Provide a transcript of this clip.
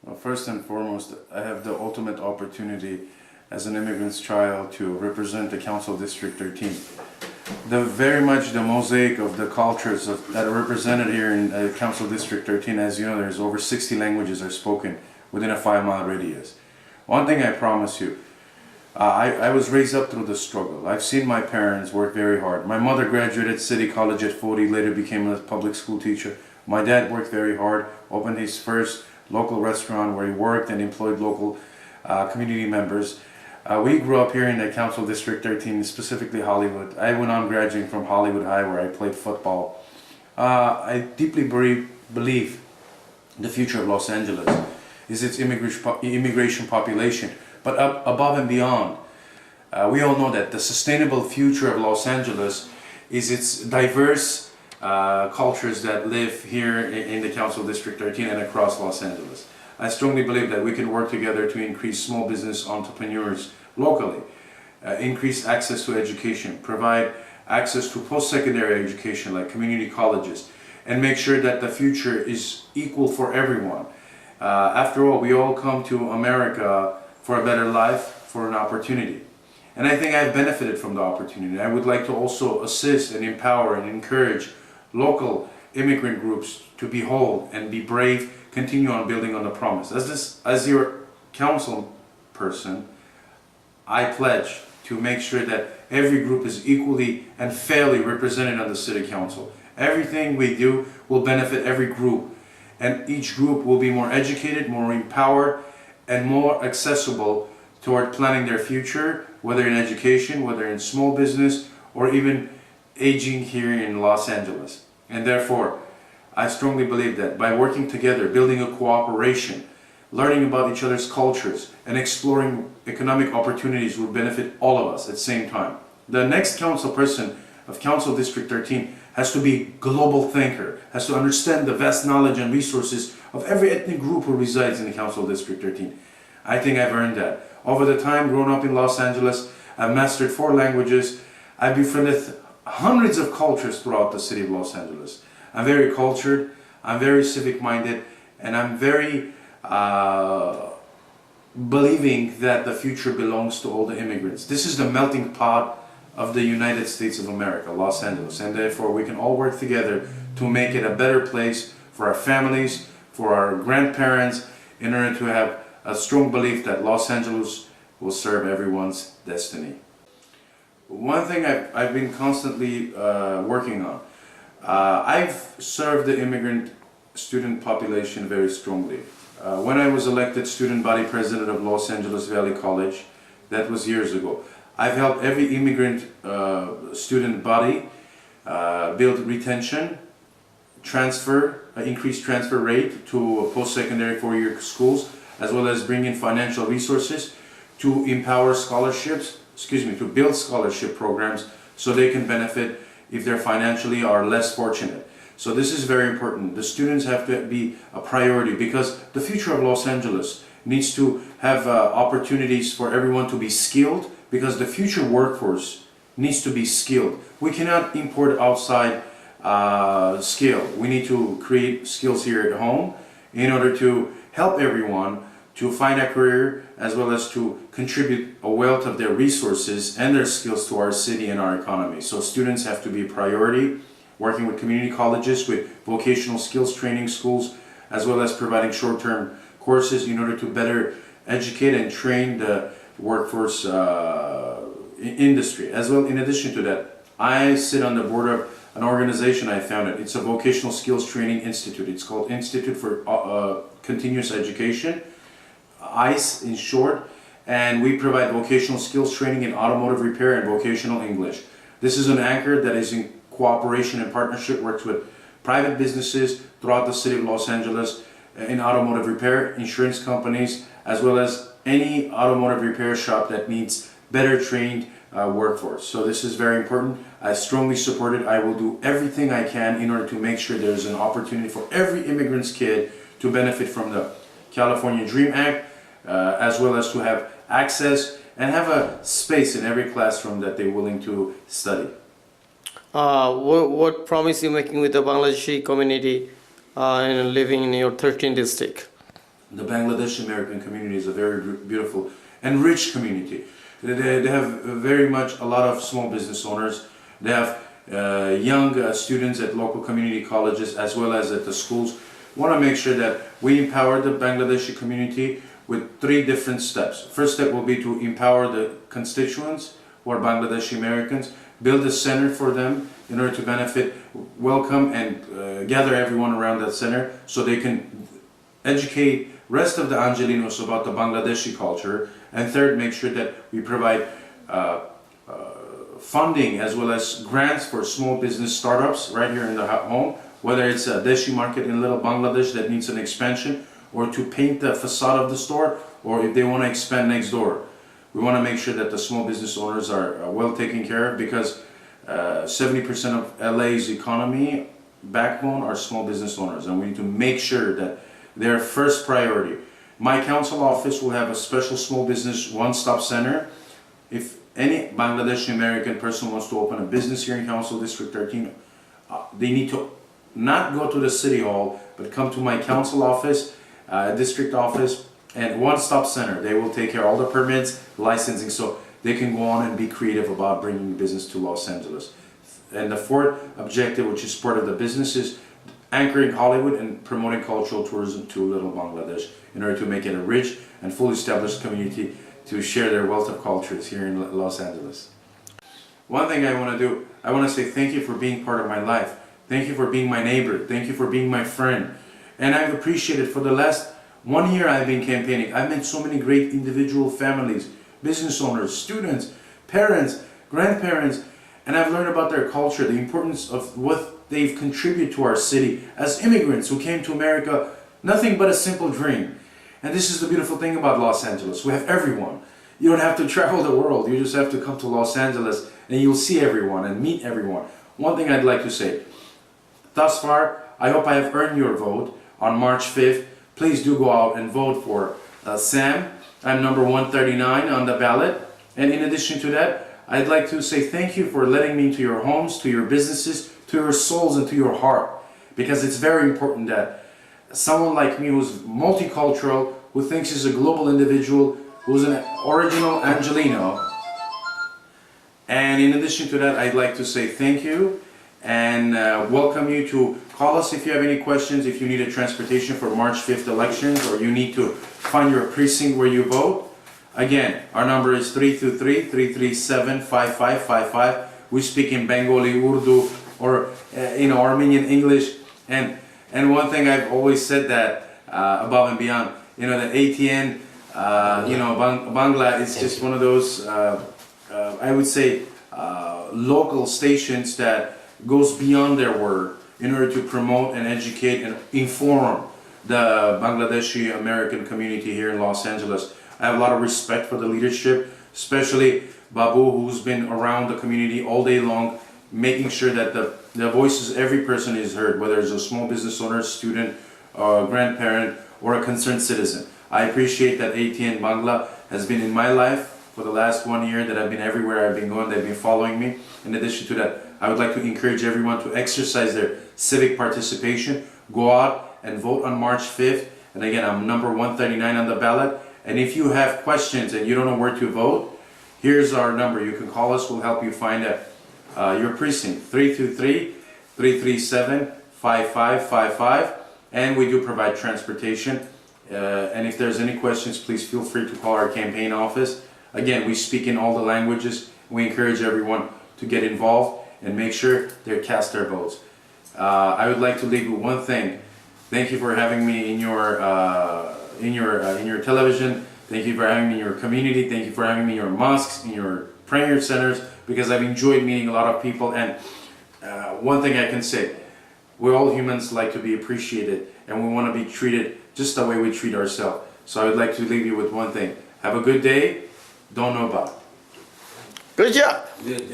Well, first and foremost, I have the ultimate opportunity as an immigrant's child to represent the Council District 13. Very much the mosaic of the cultures that are represented here in Council District 13. As you know, there's over 60 languages are spoken within a 5-mile radius. One thing I promise you, I was raised up through the struggle. I've seen my parents work very hard. My mother graduated City College at 40, later became a public school teacher. My dad worked very hard, opened his first local restaurant where he worked and employed local community members. We grew up here in the Council District 13, specifically Hollywood. I went on graduating from Hollywood High where I played football. I deeply believe the future of Los Angeles is its immigration population. But above and beyond, we all know that the sustainable future of Los Angeles is its diverse cultures that live here in the Council District 13 and across Los Angeles. I strongly believe that we can work together to increase small business entrepreneurs locally, increase access to education, provide access to post-secondary education like community colleges, and make sure that the future is equal for everyone. After all, we all come to America for a better life, for an opportunity. And I think I've benefited from the opportunity. I would like to also assist and empower and encourage local immigrant groups to be whole and be brave, continue on building on the promise. As your council person, I pledge to make sure that every group is equally and fairly represented on the City Council. Everything we do will benefit every group, and each group will be more educated, more empowered, and more accessible toward planning their future, whether in education, whether in small business, or even aging here in Los Angeles. And therefore, I strongly believe that by working together, building a cooperation, learning about each other's cultures, and exploring economic opportunities will benefit all of us at the same time. The next council person of Council District 13 has to be a global thinker, has to understand the vast knowledge and resources of every ethnic group who resides in the Council District 13. I think I've earned that. Over the time growing up in Los Angeles, I've mastered 4 languages. I've befriended hundreds of cultures throughout the city of Los Angeles. I'm very cultured, I'm very civic-minded, and I'm very believing that the future belongs to all the immigrants. This is the melting pot of the United States of America, Los Angeles, and therefore we can all work together to make it a better place for our families, for our grandparents, in order to have a strong belief that Los Angeles will serve everyone's destiny. One thing I've been constantly working on, I've served the immigrant student population very strongly. When I was elected student body president of Los Angeles Valley College, that was years ago, I've helped every immigrant student body build retention, transfer, increase transfer rate to post-secondary 4-year schools, as well as bring in financial resources to empower scholarships, to build scholarship programs so they can benefit if they financially are less fortunate. So this is very important. The students have to be a priority because the future of Los Angeles needs to have opportunities for everyone to be skilled, because the future workforce needs to be skilled. We cannot import outside skill. We need to create skills here at home in order to help everyone to find a career, as well as to contribute a wealth of their resources and their skills to our city and our economy. So students have to be a priority, working with community colleges, with vocational skills training schools, as well as providing short-term courses in order to better educate and train the workforce industry. As well, in addition to that, I sit on the board of an organization I founded. It's a vocational skills training institute. It's called Institute for Continuous Education, ICE in short, and we provide vocational skills training in automotive repair and vocational English. This is an anchor that is in cooperation and partnership, works with private businesses throughout the city of Los Angeles in automotive repair, insurance companies, as well as any automotive repair shop that needs better trained workforce. So this is very important. I strongly support it. I will do everything I can in order to make sure there's an opportunity for every immigrant's kid to benefit from the California Dream Act, as well as to have access and have a space in every classroom that they're willing to study. What promise you making with the Bangladeshi community living in your 13th district? The Bangladeshi American community is a very beautiful and rich community. They have very much a lot of small business owners. They have young students at local community colleges as well as at the schools. We want to make sure that we empower the Bangladeshi community with 3 different steps. First step will be to empower the constituents who are Bangladeshi Americans, build a center for them in order to benefit, welcome and gather everyone around that center so they can educate rest of the Angelenos about the Bangladeshi culture. And third, make sure that we provide funding as well as grants for small business startups right here in the home, whether it's a Deshi market in Little Bangladesh that needs an expansion, or to paint the facade of the store, or if they want to expand next door. We want to make sure that the small business owners are well taken care of, because 70% of LA's economy backbone are small business owners, and we need to make sure that they're first priority. My council office will have a special small business one-stop center. If any Bangladeshi American person wants to open a business here in Council District 13, they need to not go to the city hall, but come to my council office, district office, and one-stop center. They will take care of all the permits, licensing, so they can go on and be creative about bringing business to Los Angeles. And the 4th objective, which is part of the business, is anchoring Hollywood and promoting cultural tourism to Little Bangladesh in order to make it a rich and fully established community to share their wealth of cultures here in Los Angeles. One thing I want to do, I want to say thank you for being part of my life. Thank you for being my neighbor. Thank you for being my friend. And I've appreciated for the last 1 year I've been campaigning. I've met so many great individual families, business owners, students, parents, grandparents, and I've learned about their culture, the importance of what they've contributed to our city as immigrants who came to America, nothing but a simple dream. And this is the beautiful thing about Los Angeles. We have everyone. You don't have to travel the world. You just have to come to Los Angeles and you'll see everyone and meet everyone. One thing I'd like to say, thus far, I hope I have earned your vote on March 5th. Please do go out and vote for Sam. I'm number 139 on the ballot. And in addition to that, I'd like to say thank you for letting me into your homes, to your businesses, to your souls, and to your heart. Because it's very important that someone like me who's multicultural, who thinks he's a global individual, who's an original Angeleno. And in addition to that, I'd like to say thank you and welcome you to call us if you have any questions, if you need a transportation for March 5th elections, or you need to find your precinct where you vote. Again, our number is 323-337-5555. We speak in Bengali, Urdu, or Armenian English. And one thing I've always said that above and beyond, the ATN, Bangla is just one of those, I would say, local stations that goes beyond their word in order to promote and educate and inform the Bangladeshi American community here in Los Angeles. I have a lot of respect for the leadership, especially Babu, who's been around the community all day long, making sure that the voices of every person is heard, whether it's a small business owner, student, or a grandparent, or a concerned citizen. I appreciate that ATN Bangla has been in my life for the last 1 year, that I've been everywhere I've been going, they've been following me. In addition to that, I would like to encourage everyone to exercise their civic participation, go out and vote on March 5th. And again, I'm number 139 on the ballot. And if you have questions and you don't know where to vote, here's our number. You can call us, we'll help you find your precinct, 323-337-5555. And we do provide transportation. And if there's any questions, please feel free to call our campaign office. Again, we speak in all the languages. We encourage everyone to get involved and make sure they cast their votes. I would like to leave you one thing. Thank you for having me in your television. Thank you for having me in your community. Thank you for having me in your mosques, in your prayer centers, because I've enjoyed meeting a lot of people. And one thing I can say, we all humans like to be appreciated, and we want to be treated just the way we treat ourselves. So I would like to leave you with one thing. Have a good day. Don't know about it. Good job. Good.